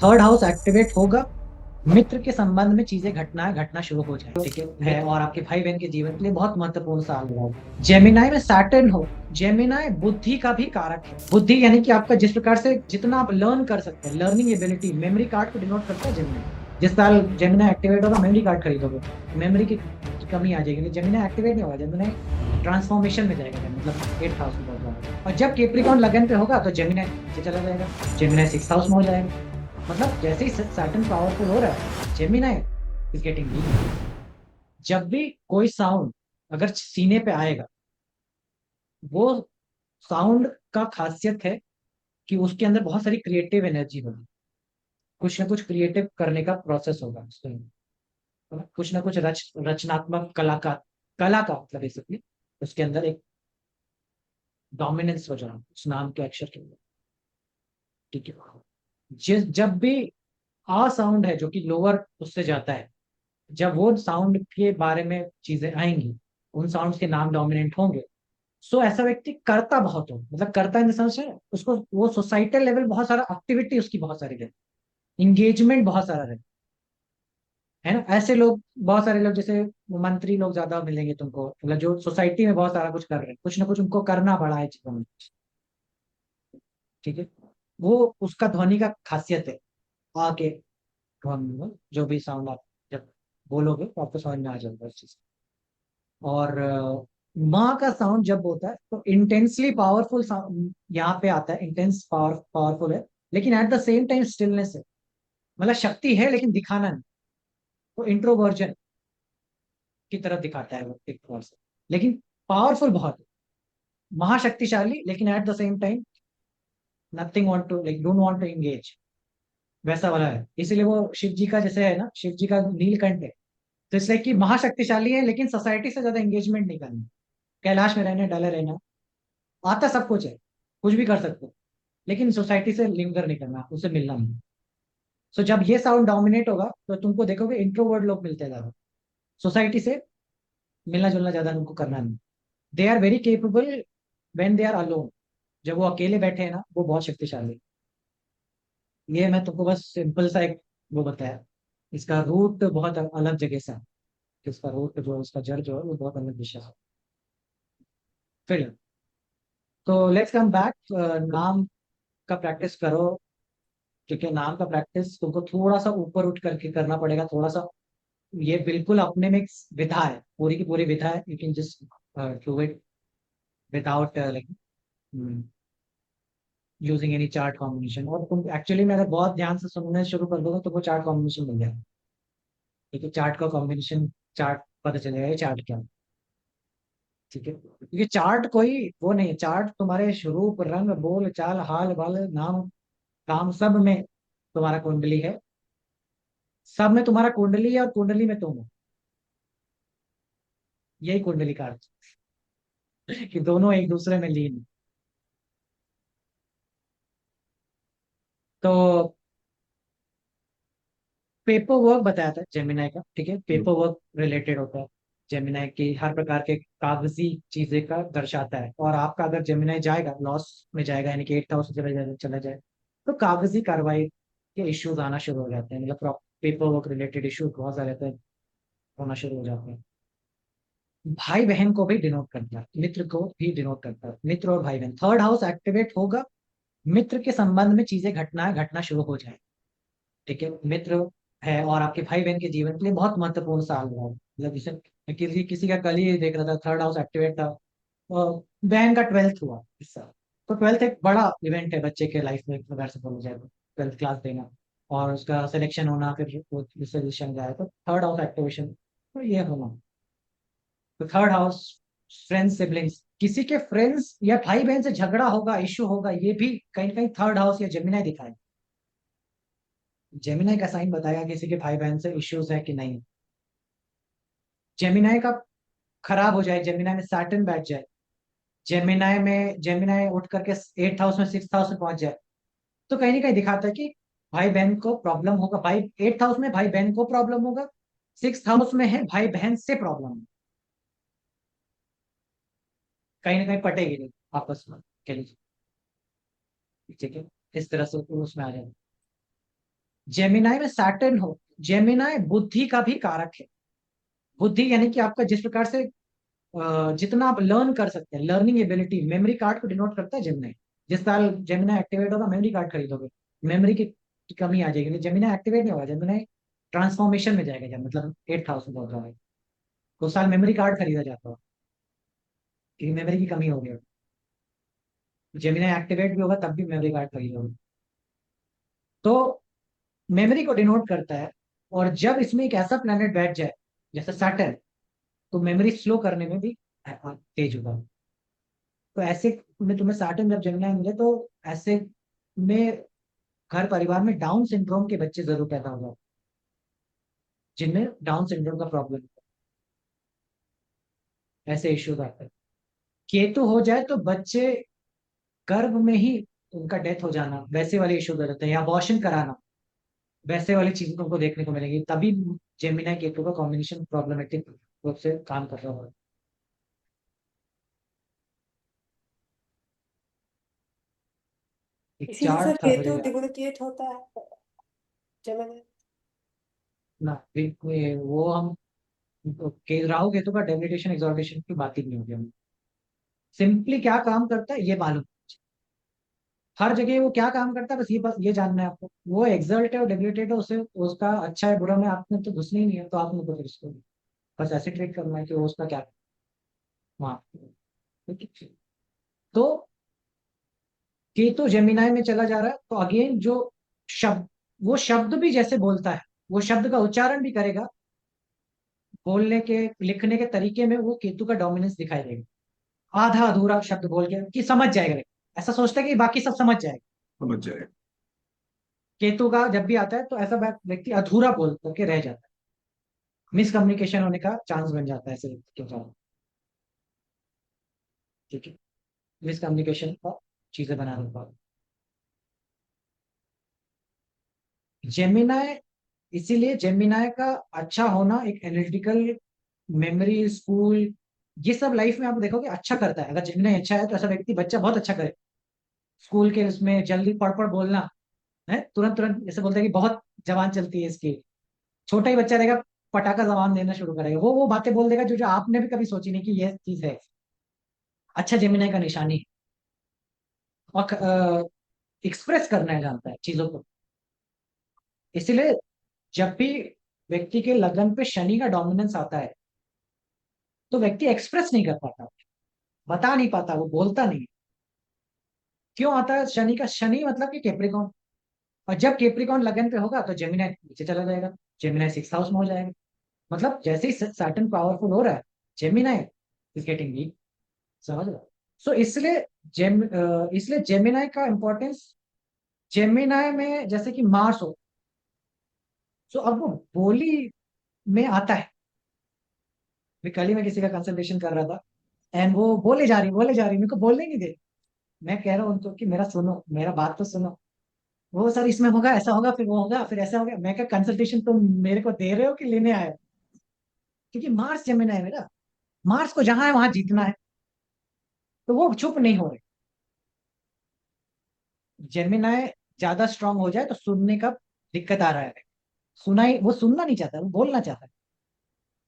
Third house activate होगा, मित्र के संबंध में चीजें घटना शुरू हो जाए, ठीक है, और आपके भाई बहन के जीवन के लिए बहुत महत्वपूर्ण साल होगा। जेमिनाई में सैटर्न हो, जेमिनाई बुद्धि का भी कारक है। बुद्धि यानी कि आपका जिस प्रकार से जितना आप लर्न कर सकते हैं, लर्निंग एबिलिटी, मेमोरी कार्ड को डिनोट करता है जेमिनाई। जिस साल जेमिनाई एक्टिवेट होगा मेमोरी कार्ड खरीदोगे, मेमोरी की कमी आ जाएगी। जेमिनाई एक्टिवेट नहीं होगा, जेमिनाई ट्रांसफॉर्मेशन में जाएगा, मतलब 8 हाउस में पहुंच जाएगा। और जब केप्रिकॉन लगन पे होगा तो जेमिनाई नीचे चला जाएगा, जेमिनाई 6 हाउस में हो जाएगा। मतलब जैसे ही सैटर्न पावरफुल हो रहा है, जेमिनाई इज गेटिंग वीक। जब भी कोई साउंड अगर सीने पे आएगा, वो साउंड का खासियत है कि उसके अंदर बहुत सारी क्रिएटिव एनर्जी होगी, कुछ ना कुछ क्रिएटिव करने का प्रोसेस होगा उसके अंदर, है ना? कुछ ना कुछ रचनात्मक कला का मतलब बेसिकली उसके अंदर एक डोमिनेंस हो जाना उस नाम के अक्षर के अंदर, ठीक है। जब भी आ साउंड है जो कि लोअर उससे जाता है, जब वो साउंड के बारे में चीजें आएंगी, उन साउंड्स के नाम डोमिनेंट होंगे, सो ऐसा व्यक्ति करता बहुत हो, मतलब करता इन द सेंस है उसको वो सोसाइटल लेवल बहुत सारा एक्टिविटी उसकी बहुत सारी रहे, इंगेजमेंट बहुत सारा रहे, है ना। ऐसे लोग बहुत सारे लोग जैसे मंत्री लोग ज्यादा मिलेंगे तुमको, मतलब जो सोसाइटी में बहुत सारा कुछ कर रहे हैं, कुछ ना कुछ उनको करना पड़ा है जीवन में, ठीक है। वो उसका ध्वनि का खासियत है, आके ध्वनि में जो भी साउंड आप जब बोलोगे तो आपको समझ में आ जाएगा उस चीज। और माँ का साउंड जब होता है तो इंटेंसली पावरफुल यहाँ पे आता है, इंटेंस पावरफुल है, लेकिन at the same time stillness है, मतलब शक्ति है लेकिन दिखाना नहीं, वो इंट्रोवर्जन की तरफ दिखाता है वो एक तौर से, लेकिन पावरफुल बहुत है, महाशक्तिशाली, लेकिन at the same time nothing want to like don't want to engage, वैसा वाला है। इसीलिए वो शिव जी का जैसे है ना, शिव जी का नीलकंठ है, तो इसलिए कि महाशक्तिशाली है लेकिन सोसाइटी से ज्यादा एंगेजमेंट नहीं करनी, कैलाश में रहने डले रहना, आता सब कुछ है, कुछ भी कर सकते हो, लेकिन सोसाइटी से लिंकर नहीं करना, उससे मिलना नहीं। सो जब ये साउंड डोमिनेट होगा तो तुमको देखोगे इंट्रोवर्ड लोग मिलते हैं ज्यादा, सोसाइटी से मिलना जुलना ज्यादा उनको करना नहीं। They are very capable when they are alone, जब वो अकेले बैठे हैं ना वो बहुत शक्तिशाली। ये मैं तुमको बस सिंपल सा एक वो बताया, इसका रूट बहुत अलग जगह से है, इसका रूट जो है, उसका जड़ जो है वो बहुत अलग दिशा है। फिर तो लेट्स कम बैक, नाम का प्रैक्टिस करो, क्योंकि नाम का प्रैक्टिस तुमको थोड़ा सा ऊपर उठ करके करना पड़ेगा, थोड़ा सा। ये बिल्कुल अपने में एक विधा है, पूरी की पूरी विधा है, you can just do it without like using any chart combination. और तुम एक्चुअली में अगर बहुत ध्यान से सुनने शुरू कर दोगे तो वो चार्ट कॉम्बिनेशन मिल जाएगा, ठीक है। चार्ट का कॉम्बिनेशन, चार्ट पता चलेगा ये चार्ट क्या है, ठीक है। क्योंकि चार्ट कोई वो नहीं है, चार्ट तुम्हारे स्वरूप रंग बोल चाल हाल बाल नाम काम सब में तुम्हारा कुंडली है, सब में तुम्हारा कुंडली है और कुंडली में तुम हो, यही कुंडली का अर्थ है, कि दोनों एक दूसरे में लीन हैं। तो पेपर वर्क बताया था जेमिनाई का, ठीक है, पेपर वर्क रिलेटेड होता है, जेमिनाई की हर प्रकार के कागजी चीजें का दर्शाता है। और आपका अगर जेमिनाई जाएगा लॉस में जाएगा, यानी कि 8 हाउस चला जाए तो कागजी कार्रवाई के इश्यूज आना शुरू हो जाते हैं, मतलब पेपर वर्क रिलेटेड इश्यूज बहुत सारे रहते हैं, होना शुरू हो जाते हैं। भाई बहन को भी डिनोट करता है, मित्र को भी डिनोट करता है, मित्र और भाई बहन, थर्ड हाउस एक्टिवेट होगा, मित्र के संबंध में चीजें घटना शुरू हो जाए, ठीक है। मित्र है और आपके भाई बहन के जीवन के लिए बहुत महत्वपूर्ण साल रहा है, मतलब जैसे किसी किसी का कल ही देख रहा था, थर्ड हाउस एक्टिवेट था, बहन का 12th हुआ इस साल। तो 12th एक बड़ा इवेंट है बच्चे के लाइफ में, एक प्रकार से बोला जाए तो 12th क्लास देना और उसका सिलेक्शन होना, फिर वो पोजीशन जाए तो थर्ड हाउस एक्टिवेशन, तो ये होना। तो थर्ड हाउस, फ्रेंड्स सिबलिंग्स, किसी के फ्रेंड्स या भाई बहन से झगड़ा होगा, इश्यू होगा, ये भी कहीं ना कहीं थर्ड हाउस या जेमिनाई दिखाए, जेमिनाई का साइन बताएगा किसी के भाई बहन से इश्यूज है कि नहीं। जेमिनाई का खराब हो जाए, जेमिनाई में सैटर्न बैठ जाए, जेमिनाई उठ करके 8 हाउस में 6 हाउस में पहुंच जाए, तो कहीं ना कहीं दिखाता है कि भाई बहन को प्रॉब्लम होगा, भाई 8 हाउस में भाई बहन को प्रॉब्लम होगा, 6 हाउस में है भाई बहन से प्रॉब्लम, कहीं ना कहीं पटेगी नहीं आपस में के लिए, ठीक है। इस तरह से उसमें आ जाए। जेमिनाई में सैटर्न हो, जेमिनाई बुद्धि का भी कारक है। बुद्धि यानी कि आपका जिस प्रकार से जितना आप लर्न कर सकते हैं, लर्निंग एबिलिटी, मेमोरी कार्ड को डिनोट करता है जेमिनाई। जिस साल जेमिनाई एक्टिवेट होगा, मेमोरी कार्ड खरीदोगे, मेमोरी की कमी आ जाएगी, जेमिनाई एक्टिवेट नहीं होगा, जेमिनाई ट्रांसफॉर्मेशन में जाएगा, जब मतलब 8,000 बोल रहा है, तो उस साल मेमोरी कार्ड खरीदा जाता है, क्योंकि मेमोरी की कमी हो गई। जेमिनाई एक्टिवेट भी होगा तब भी मेमोरी कार्ड खरीदोगे। तो मेमोरी को डिनोट करता है। और जब इसमें एक ऐसा प्लेनेट बैठ जाए जैसे सैटर्न, तो मेमोरी स्लो करने में भी तेज होगा। तो ऐसे में तुम्हें सैटर्न जब जेमिनाई मिले, तो ऐसे में घर परिवार में डाउन सिंड्रोम के बच्चे जरूर पैदा होगा, जिनमें डाउन सिंड्रोम का प्रॉब्लम, ऐसे इश्यूज आते हैं। केतु हो जाए तो बच्चे गर्भ में ही उनका डेथ हो जाना, वैसे वाले इश्यूज आ जाते हैं, या अबॉर्शन कराना, वैसे वाली चीजें तुमको देखने को मिलेंगी। तभी जेमिनाई केतु का कॉम्बिनेशन प्रॉब्लमेटिक रूप से काम कर रहा होगा। एक इसी से सर चार्ट था मुझे केतु याद, डिग्निकेट होता है जेमिनी। ना वो हम के राहु केतु का डेबिलिटेशन एक्सॉल्टेशन की बात ही नहीं होगी हम। सिंपली क्या काम करता है ये मालूम, हर जगह वो क्या काम करता है, बस ये जानना है आपको। वो एक्सल्ट है और डेबिलिटेट है, उसे उसका अच्छा है बुरा में आपने तो घुसना ही नहीं है, तो आपने तो फिर इसको बस ऐसे ट्रीट करना है कि वो उसका क्या, वहाँ, ठीक है। तो केतु जेमिनाई में चला जा रहा है, तो अगेन जो शब्द, वो शब्द भी जैसे बोलता है, वो शब्द का उच्चारण भी करेगा, बोलने के लिखने के तरीके में वो केतु का डोमिनेंस दिखाई देगा। आधा अधूरा शब्द बोल के कि समझ जाएगा, ऐसा सोचता है कि बाकी सब समझ जाएगा। समझ जाए। केतु का जब भी आता है तो ऐसा व्यक्ति अधूरा बोल करके रह जाता है, मिसकम्युनिकेशन होने का चांस बन जाता है ऐसे व्यक्ति के साथ, ठीक है, मिसकम्युनिकेशन का चीजें बनाने का। जेमिनाय, इसीलिए जेमिनाय का अच्छा होना एक एनालिटिकल, मेमोरी, स्कूल, ये सब लाइफ में आप देखोगे अच्छा करता है। अगर जेमिनाय अच्छा है तो ऐसा व्यक्ति, बच्चा बहुत अच्छा करे, स्कूल के उसमें जल्दी पढ़ पढ़ बोलना है, तुरंत तुरंत जैसे बोलते हैं कि बहुत जबान चलती है इसकी, छोटा ही बच्चा रहेगा, पटाखा जबान देना शुरू करेगा, वो बातें बोल देगा जो जो आपने भी कभी सोची नहीं कि ये चीज है। अच्छा जेमिनाई का निशानी है। और एक्सप्रेस करना है जानता है चीजों को। इसीलिए जब भी व्यक्ति के लगन पे शनि का डोमिनेंस आता है, तो व्यक्ति एक्सप्रेस नहीं कर पाता, बता नहीं पाता, वो बोलता नहीं। क्यों आता है शनि का? शनि मतलब कि कैप्रिकॉन, और जब कैप्रिकॉन लगन पे होगा तो जेमिनाई नीचे चला जाएगा, जेमिनाई 6th हाउस में हो जाएगा। मतलब जैसे ही सैटर्न पावरफुल हो रहा है, जेमिनाई इज गेटिंग वीक। समझ रहे हो? सो इसलिए जेमिनाई का इंपॉर्टेंस, जेमिनाई में जैसे कि मार्स हो, सो अब वो बोली में आता है। मैं कल ही मैं किसी का कंसल्टेशन कर रहा था, एंड वो बोले जा रही मेरे को बोलने ही नहीं दे। मैं कह रहा हूँ उनको कि मेरा सुनो, मेरा बात तो सुनो। वो सर इसमें होगा, ऐसा होगा, फिर वो होगा, फिर ऐसा होगा। मैं क्या कंसल्टेशन तुम मेरे को दे रहे हो कि लेने आए हो? क्योंकि मार्स जेमिनाई है मेरा, मार्स को जहां है वहां जीतना है, तो वो चुप नहीं हो रहे। जेमिनाई ज्यादा स्ट्रांग हो जाए तो सुनने का दिक्कत आ रहा है, वो सुनना नहीं चाहता, वो बोलना चाहता है।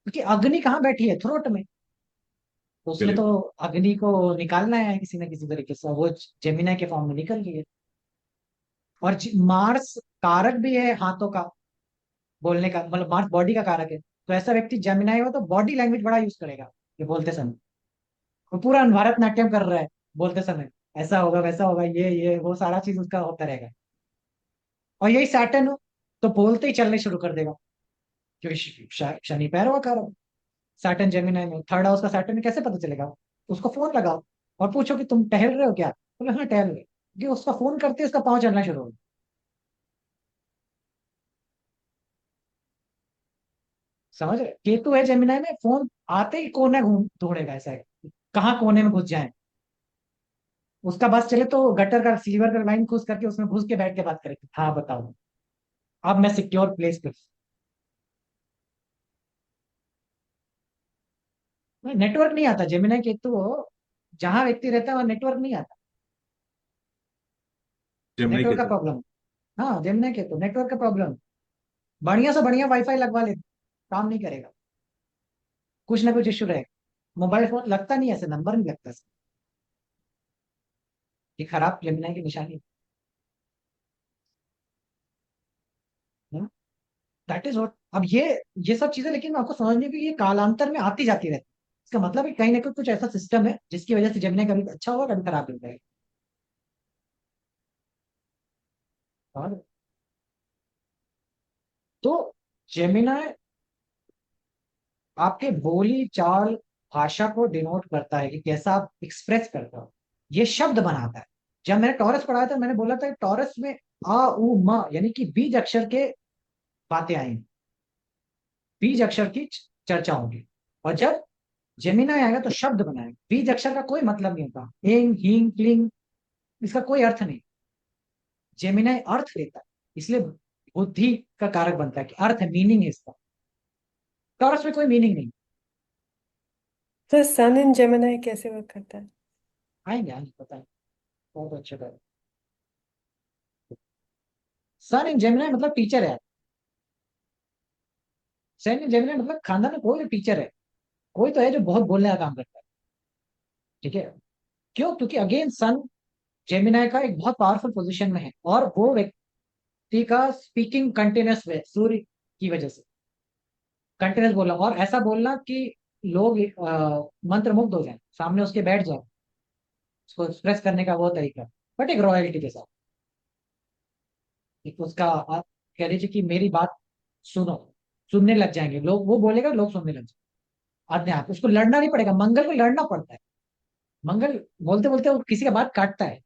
क्योंकि अग्नि कहाँ बैठी है? थ्रोट में। तो उसने चलिए। तो अग्नि को निकालना है किसी ना किसी तरीके से, वो जेमिनाई के फॉर्म में निकल गई है। और मार्स कारक भी है हाथों का, बोलने का, मतलब मार्स बॉडी का कारक है। तो ऐसा व्यक्ति जेमिनाई हो तो बॉडी लैंग्वेज बड़ा यूज करेगा ये बोलते समय। वो पूरा भरतनाट्यम कर रहा है बोलते समय, ऐसा होगा वैसा होगा, ये वो सारा चीज उसका होता रहेगा। और यही सैटर्न हो तो बोलते ही चलने शुरू कर देगा, क्योंकि शनि पैरवा कारक। सैटर्न जेमिनाई में 3rd हाउस का सैटर्न में कैसे पता चलेगा? उसको फोन लगाओ और पूछो कि तुम टहल रहे हो क्या, बोले हाँ टहल रहे, कि उसका फोन करते उसका पाँव चलना शुरू हो। समझ रहे? केतु है जेमिनाई में, फोन आते ही कोने घूम ढूंढेगा, ऐसा है कहाँ कोने में घुस जाए। उसका बस चले तो गटर का सीवर का लाइन घुस करके उसमें घुस के बैठ के बात करेगी, हाँ बताओ अब मैं सिक्योर प्लेस पे। नेटवर्क नहीं आता जेमिनाई केतु हो, जहां व्यक्ति रहता है वहां नेटवर्क नहीं आता, जमुई के नेटवर्क का तो प्रॉब्लम। हाँ जेमिनाई के तो नेटवर्क का प्रॉब्लम, बढ़िया से बढ़िया वाईफाई लगवा ले, काम नहीं करेगा, कुछ ना कुछ इश्यू रहेगा। मोबाइल फोन लगता नहीं, ऐसे नंबर नहीं लगता इसका। ये खराब जेमिनाई की निशानी है। That is what. अब ये सब चीजें लेकिन आपको समझने की ये कालांतर में आती जाती रहती है। इसका मतलब है कहीं ना कहीं कुछ ऐसा सिस्टम है जिसकी वजह से जेमिनाई कभी अच्छा होगा कभी खराब हो जाएगा। और तो जेमिनाई आपके बोली चाल भाषा को डिनोट करता है कि कैसा आप एक्सप्रेस करते हो, ये शब्द बनाता है। जब मैंने टॉरस पढ़ाया था मैंने बोला था कि टॉरस में आ उ म यानी कि बीज अक्षर के बातें आएंगी, बीज अक्षर की चर्चा होगी। और जब जेमिनाई आएगा तो शब्द बनाएगा, बीज अक्षर का कोई मतलब नहीं होता, एंग हींग क्लिंग, इसका कोई अर्थ नहीं। जेमिनाई अर्थ लेता है, इसलिए बुद्धि का कारक बनता है कि अर्थ है, मीनिंग है इसका। टॉरस में कोई मीनिंग नहीं। तो सन इन जेमिनाई कैसे वर्क करता है? आएंगे आएंगे पता है, बहुत अच्छे का। सन इन जेमिनाई मतलब टीचर है। सन इन जेमिनाई मतलब खानदान में कोई भी टीचर है, कोई तो है जो बहुत बोलने का काम करता है। ठीक है, क्यों? क्योंकि अगेन सन जेमिनाई का एक बहुत पावरफुल पोजीशन में है, और वो व्यक्ति का स्पीकिंग कंटिन्यूस है सूर्य की वजह से। कंटिन्यूस बोलना, और ऐसा बोलना कि लोग मंत्र मुग्ध हो जाए, सामने उसके बैठ जाए, उसको एक्सप्रेस करने का वो तरीका, बट एक रॉयल्टी के साथ। एक उसका आप कह लीजिए कि मेरी बात सुनो, सुनने लग जाएंगे लोग, वो बोलेगा लोग सुनने लग जाएंगे अपने आप। उसको लड़ना नहीं पड़ेगा, मंगल को लड़ना पड़ता है। मंगल बोलते बोलते वो किसी का बात काटता है,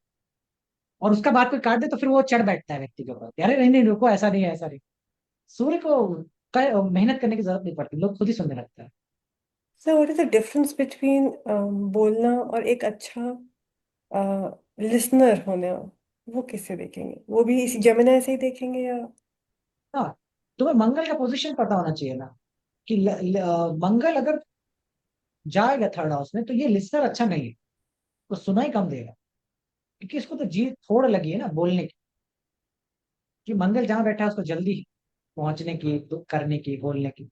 और उसका बात कोई काट दे तो फिर वो चढ़ बैठता है व्यक्ति के ऊपर, अरे नहीं नहीं रुको, ऐसा नहीं है ऐसा नहीं। सूर्य को मेहनत करने की जरूरत नहीं पड़ती, लोग खुद ही सुनने लगता है। Sir what is the difference between बोलना और एक अच्छा लिसनर होना? वो किससे देखेंगे? वो भी इसी जेमिनाई से ही देखेंगे या? हाँ, तुम्हें मंगल का पोजीशन पता होना चाहिए ना, कि मंगल अगर जाएगा थर्ड हाउस में तो ये लिसनर अच्छा नहीं है, तो सुना ही कम देगा, क्योंकि इसको तो जी थोड़ लगी है ना बोलने की, कि मंगल जहां बैठा है उसको जल्दी पहुंचने की, तो करने की, बोलने की।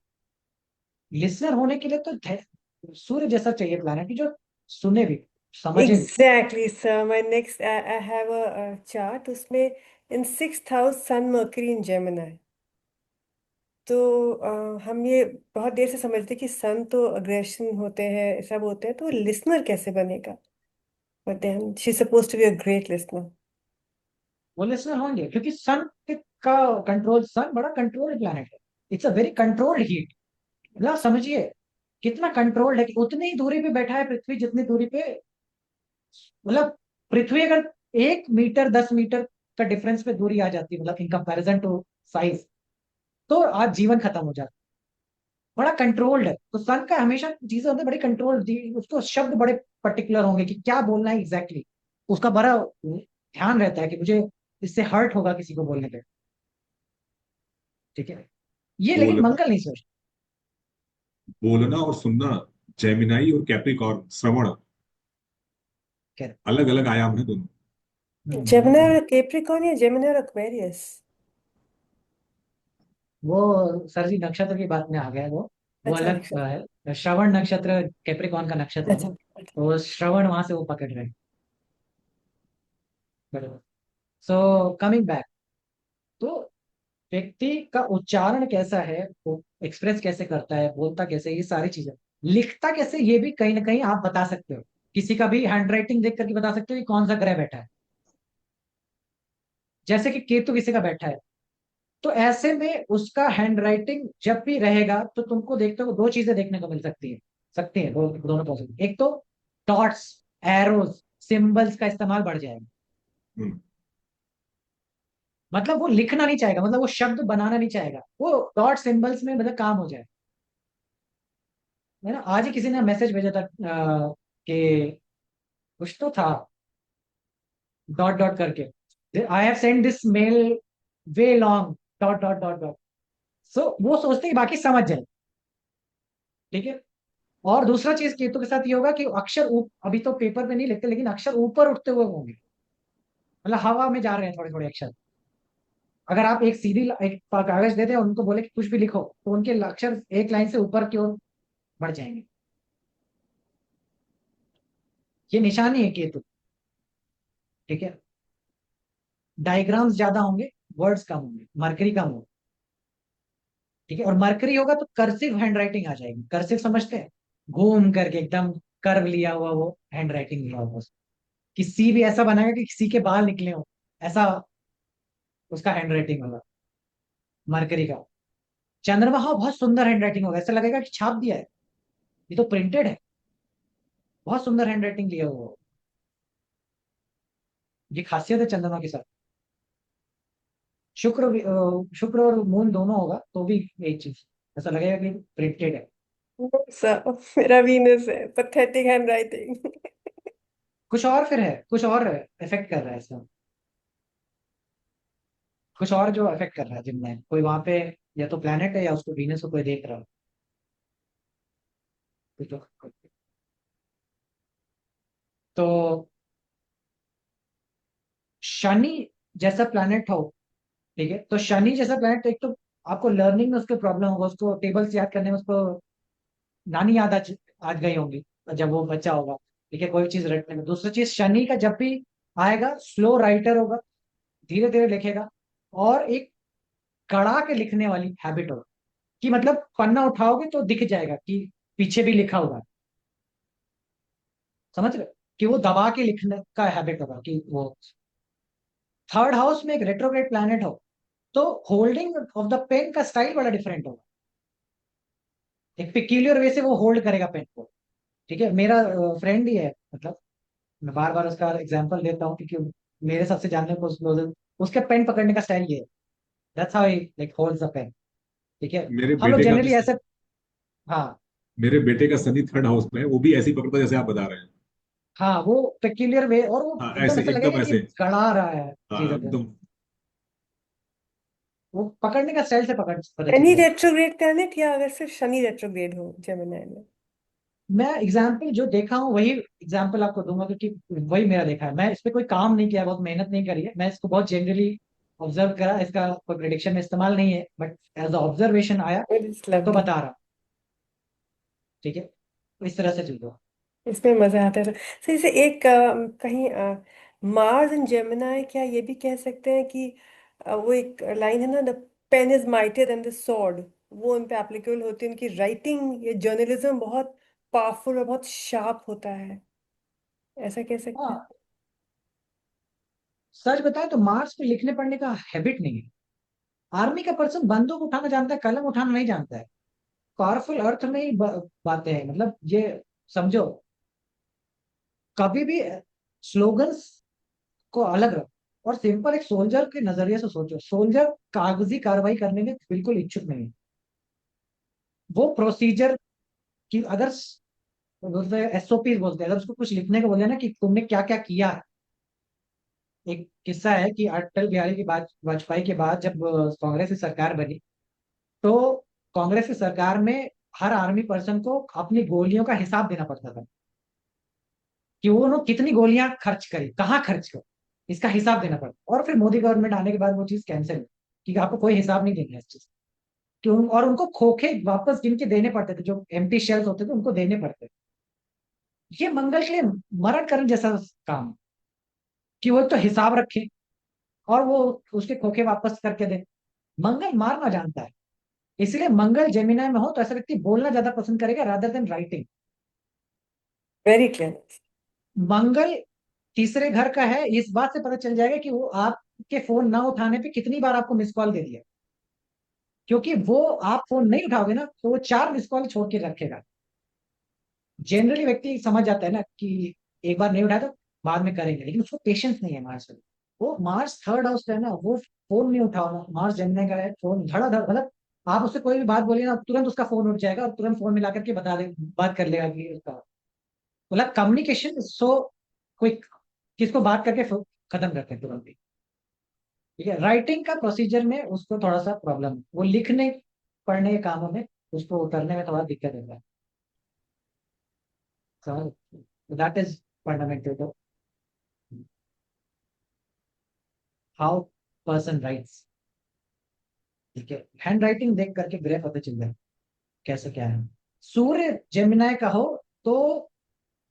लिसनर होने के लिए तो सूर्य जैसा चाहिए प्लानट की जो सुने भी, समझे भी। Exactly sir, my next I have a chart उसमें इन 6th हाउस सन मर्करी इन जेमिनाई। तो हम ये बहुत देर से समझते कि सन तो अग्रेशन होते हैं, सब होते हैं, तो लिसनर कैसे बनेगा? But then she suppose to be a great listener. वो लिसनर होंगे क्योंकि सन का कंट्रोल, सन बड़ा कंट्रोल्ड प्लानट है। It's a very controlled heat. मतलब समझिए कितना कंट्रोल्ड है, कि उतनी ही दूरी पे बैठा है पृथ्वी जितनी दूरी पे, मतलब पृथ्वी अगर 1 मीटर 10 मीटर का डिफरेंस पे दूरी आ जाती है, मतलब इन कंपैरिजन टू साइज, तो आज जीवन खत्म हो जाता। बड़ा कंट्रोल्ड है, तो सन का हमेशा चीजें होती है बड़ी कंट्रोल्ड, उसको शब्द बड़े पर्टिकुलर होंगे कि क्या बोलना है एग्जैक्टली exactly। उसका बड़ा ध्यान रहता है कि मुझे इससे हर्ट होगा किसी को बोलने पे। ठीक है, ये लेकिन बोलना मंगल नहीं सोचता। बोलना और सुनना, जेमिनाई और कैप्रिकॉर्न श्रवण, कह रहे। अलग अलग आयाम है दोनों। जेमिनाई और कैप्रिकॉर्न या जेमिनाई और एक्वेरियस? वो सर जी नक्षत्र की बात में आ गया वो अच्छा अलग नक्षत्र। है, श्रवण नक्षत्र कैप्रिकॉर्न का नक्षत्र है ना, अच्छा अच्छा। तो श्रवण वहां से वो पकड़ रहे हैं। बराबर। सो कमिंग बैक, तो व्यक्ति का उच्चारण कैसा है, वो एक्सप्रेस कैसे करता है, बोलता कैसे, ये सारी चीजें, लिखता कैसे, ये भी कहीं ना कहीं आप बता सकते हो। किसी का भी हैंड राइटिंग देख करके बता सकते हो कि कौन सा ग्रह बैठा है। जैसे कि केतु किसी का बैठा है, तो ऐसे में उसका हैंड राइटिंग जब भी रहेगा तो तुमको देखते हो दो चीजें देखने को मिल सकती है दोनों पॉसिबल। एक तो डॉट्स, एरोज, सिंबल्स का इस्तेमाल बढ़ जाएगा, हम्म। मतलब वो लिखना नहीं चाहेगा, मतलब वो शब्द बनाना नहीं चाहेगा, वो डॉट सिंबल्स में मतलब काम हो जाए। है ना, आज ही किसी ने मैसेज भेजा था कि कुछ तो था, डॉट डॉट करके, I have send this mail way long, dot dot dot dot. So वो सोचते हैं कि बाकी समझ जाए। ठीक है, और दूसरा चीज केतु के साथ ये होगा कि अक्षर अभी तो पेपर पे नहीं लिखते, लेकिन अक्षर ऊपर उठते हुए होंगे, मतलब हवा में जा रहे हैं थोड़े थोड़े अक्षर। अगर आप एक सीधी एक कागज देते हैं और उनको बोले कि कुछ भी लिखो, तो उनके अक्षर एक लाइन से ऊपर की ओर बढ़ जाएंगे। ये निशानी है केतु। ठीक है, डायग्राम्स ज्यादा होंगे, वर्ड्स कम होंगे, मरकरी कम होगा। ठीक है, और मरकरी होगा तो कर्सिव हैंडराइटिंग आ जाएगी। कर्सिव समझते हैं, घूम करके एकदम कर्व लिया हुआ वो हैंडराइटिंग लिया हुआ, कि सी भी ऐसा बनाएगा कि सी के बाल निकले हो, ऐसा उसका हैंडराइटिंग होगा मरकरी का। चंद्रमा हो, बहुत सुंदर हैंडराइटिंग होगा, ऐसा लगेगा कि छाप दिया है, ये तो प्रिंटेड है, बहुत सुंदर हैंडराइटिंग लिया हुआ हो। ये खासियत है चंद्रमा के साथ। शुक्र और मून दोनों होगा तो भी एक चीज, ऐसा लगेगा कि प्रिंटेड है। मेरा वीनस है, पथेटिक हैंड राइटिंग। कुछ और फिर है, कुछ और इफेक्ट कर रहा है इसमें, कुछ और जो इफेक्ट कर रहा है जिनमें कोई वहां पे, या तो प्लेनेट है या उसको वीनस को कोई देख रहा है। तो, तो शनि जैसा प्लेनेट हो, ठीक है, तो शनि जैसा प्लेनेट, एक तो आपको लर्निंग में उसको प्रॉब्लम होगा, उसको टेबल्स याद करने में उसको नानी याद आज गई होंगी जब वो बच्चा होगा। ठीक है, कोई चीज रटने में। दूसरी चीज, शनि का जब भी आएगा स्लो राइटर होगा, धीरे धीरे लिखेगा, और एक कड़ा के लिखने वाली हैबिट होगी, कि मतलब पन्ना उठाओगे तो दिख जाएगा कि पीछे भी लिखा हुआ है। समझ रहे हो? कि वो दबा के लिखने का हैबिट होगा, कि वो थर्ड हाउस में एक रेट्रोग्रेड प्लैनेट हो, तो होल्डिंग ऑफ द पेन का स्टाइल बड़ा डिफरेंट होगा, एक पिक्यूलियर वे से वो होल्ड करेगा पेन को। ठीक है, मेरा फ्रेंड ही है, मतलब मैं बार बार उसका एग्जांपल देता हूँ क्योंकि मेरे सबसे जानने को उसके पेन पकड़ने का स्टाइल ये है। That's how he like holds the pen. ठीक है, मेरे हम लोग बेटे का भी जनरली ऐसे। हाँ, मेरे बेटे का शनि थर्ड हाउस में है, वो भी ऐसे ही पकड़ता है जैसे आप बता रहे हैं। हाँ, वो पेक्यूलियर वे, और वो हाँ एकदम ऐसे, ऐसा लगेगा एकदम कि ऐसे। गड़ा रहा है हाँ चीजों को। एकदम। वो पकड़ने का स्टाइल से पता चल शनि जाएगा। रेट्रोग्रेड प्लैनेट या अगर सिर्फ शनि रेट्रोग्रेड हो जेमिनी में? मैं एग्जाम्पल जो देखा हूँ वही एग्जाम्पल आपको दूंगा, क्योंकि वही मेरा देखा है, मैं इस पे कोई काम नहीं किया, बहुत मेहनत नहीं करी है, मैं इसको बहुत जनरली ऑब्जर्व करा, इसका कोई प्रिडिक्शन में इस्तेमाल नहीं है, बट एज ऑब्जर्वेशन आया इट्स तो लवली। बता रहा। ठीक है, तो इस तरह से चीजों। इसमें मजा आता है। तो जैसे एक कहीं मार्स एंड जेमिनी, क्या ये भी कह सकते हैं कि वो एक लाइन है ना, the pen is mightier than the sword, वो उन पे एप्लीकेबल होती है। उनकी राइटिंग या जर्नलिज्म बहुत पावरफुल और बहुत शार्प होता है, ऐसा कह सकते हैं? हाँ, सच बताएं तो मार्स पे लिखने पढ़ने का हैबिट नहीं है। आर्मी का पर्सन बंदूक उठाना जानता है, कलम उठाना नहीं जानता है। पावरफुल अर्थ में ही बातें हैं, मतलब ये समझो, कभी भी स्लोगन्स को अलग रखो, और सिंपल एक सोल्जर के नजरिए से सोचो। सोल्जर कागजी कार्रवाई करने में बिल्कुल इच्छुक नहीं है। वो प्रोसीजर की अगर एसओपी बोलते हैं, अगर उसको कुछ लिखने को बोले ना कि तुमने क्या क्या किया है। एक किस्सा है कि अटल बिहारी की बात, वाजपेयी के बाद जब कांग्रेस की सरकार बनी, तो कांग्रेस की सरकार में हर आर्मी पर्सन को अपनी गोलियों का हिसाब देना पड़ता था, कि वो उन्होंने कितनी गोलियां खर्च करी, कहाँ खर्च करी, इसका हिसाब देना पड़ता। और फिर मोदी गवर्नमेंट आने के बाद वो चीज कैंसिल हुई, कि आपको कोई हिसाब नहीं देना है इस चीज। क्यों? और उनको खोखे वापस गिन के देने पड़ते थे, जो एम्प्टी शेल्स होते थे उनको देने पड़ते थे। ये मंगल के लिए मरण करण जैसा काम है, कि वो एक तो हिसाब रखे और वो उसके खोखे वापस करके दे। मंगल मारना जानता है, इसलिए मंगल जेमिनाई में हो तो ऐसा व्यक्ति बोलना ज्यादा पसंद करेगा rather than writing. Very clear. Mangal तीसरे घर का है, इस बात से पता चल जाएगा कि वो आपके फोन ना उठाने पे कितनी बार आपको मिस कॉल दे दिया, क्योंकि वो आप फोन नहीं उठाओगे ना तो वो 4 मिस कॉल छोड़ के रखेगा। जनरली व्यक्ति समझ जाता है ना कि एक बार नहीं उठाया तो बाद में करेंगे, लेकिन उसको पेशेंस नहीं है मार्स में। वो मार्स थर्ड हाउस है ना, वो फोन नहीं उठाओ, मार्स जमने का है, फोन धड़ाधड़, मतलब आप उससे कोई भी बात बोलिए ना, तुरंत उसका फोन उठ जाएगा और तुरंत फोन मिला करके बता दे, बात कर लेगा कि उसका, मतलब कम्युनिकेशन सो क्विक, किसको बात करके खत्म करते हैं तुरंत ही। ठीक है, राइटिंग का प्रोसीजर में उसको थोड़ा सा प्रॉब्लम है, वो लिखने पढ़ने के कामों में उसको उतरने में थोड़ा दिक्कत होता है। So that is fundamental to how person writes. ठीक है, हैंड राइटिंग देख करके ग्रह पता चल जाए कैसे क्या है। सूर्य जेमिनाई का हो तो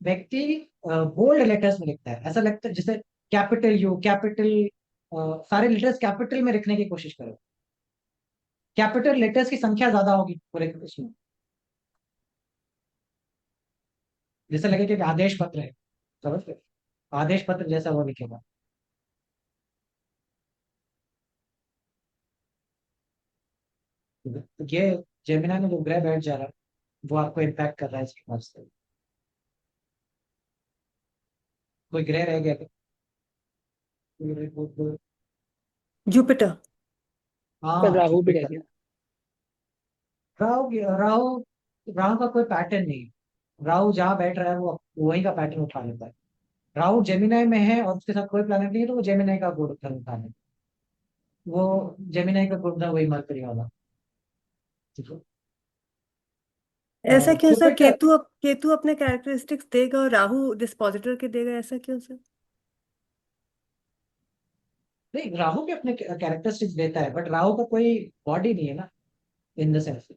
व्यक्ति बोल्ड लेटर्स में लिखता है, ऐसा लगता है जैसे कैपिटल यू, कैपिटल, सारे लेटर्स कैपिटल में लिखने की कोशिश करो। कैपिटल लेटर्स की संख्या ज्यादा होगी पूरे उसमें, जैसे लगे कि आदेश पत्र है, समझ गए? आदेश पत्र जैसा वो लिखेगा। तो ये जेमिना में जो ग्रह बैठ जा रहा है वो आपको इम्पैक्ट कर रहा है इसके पास से। कोई ग्रह रह गया क्या? जुपिटर। पर हाँ राहु भी रह जुपिटर। गया। राहु राहु राहु का कोई पैटर्न नहीं है। राहु जहाँ बैठ रहा है वो वही का पैटर्न उठा लेता है। राहु जेमिनाई में है और उसके साथ कोई प्लैनेट नहीं है तो वो जेमिनाई का गुण उठा लेता है। वो जेमिनाई का गुण था वही मरकरी वाला। ठीक है। ऐसा क्यों सर? जुपिटर, केतु अपने कैरेक्टरिस्टिक्स देगा और राहु डिस्पोजिटर के देगा, ऐसा क्यों सर? नहीं राहु भी अपने कैरेक्टरिस्टिक्स देता है बट राहु का कोई बॉडी नहीं है ना, in the sense.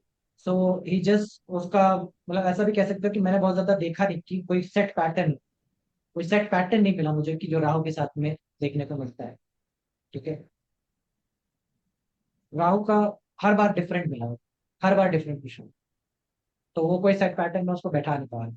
So he just उसका मतलब ऐसा भी कह सकते हो कि मैंने बहुत ज्यादा देखा नहीं कि कोई सेट पैटर्न नहीं मिला मुझे कि जो राहु के साथ में देखने को मिलता है। ठीक है। राहु का हर बार डिफरेंट मिला, हर बार डिफरेंट विषय, तो वो कोई सेट पैटर्न में उसको बैठा नहीं पा रहा।